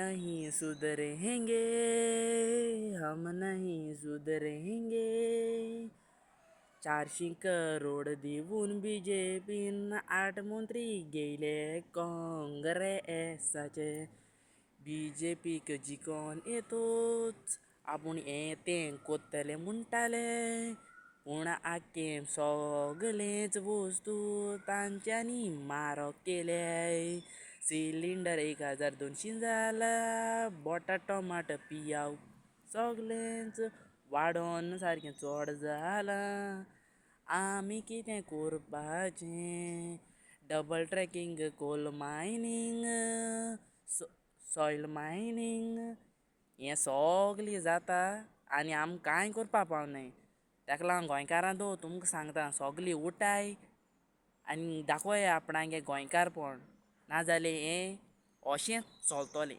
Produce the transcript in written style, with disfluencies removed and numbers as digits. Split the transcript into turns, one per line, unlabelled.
नहीं सुधरेंगे, हम नहीं सुधरेंगे. 400 करोड देऊन बीजेपीन 8 मंत्री गेले काँग्रेसाचे. बीजेपीक जिखोन येतोच आपूण तें कोत्तले म्हणटाले, पूण आख्खें सगळेंच वस्तू तांच्यांनी म्हारग केले. सिलिंडर 1200 जाला, बोटा टोमाट पियाव सगळेंच वाडोन सारकें चड जालां. आमी कितें करपाचें? Double tracking, coal mining, soil mining हें सगळें जाता आनी आमकां कांय करपा पावनाय. ताका लागून गोंयकारांनो तुमकां सांगता, सगळीं उठाय आनी दाखोवया आपणागे गोंयकारपण, नाजाल्यार हें अशेंच चलतलें.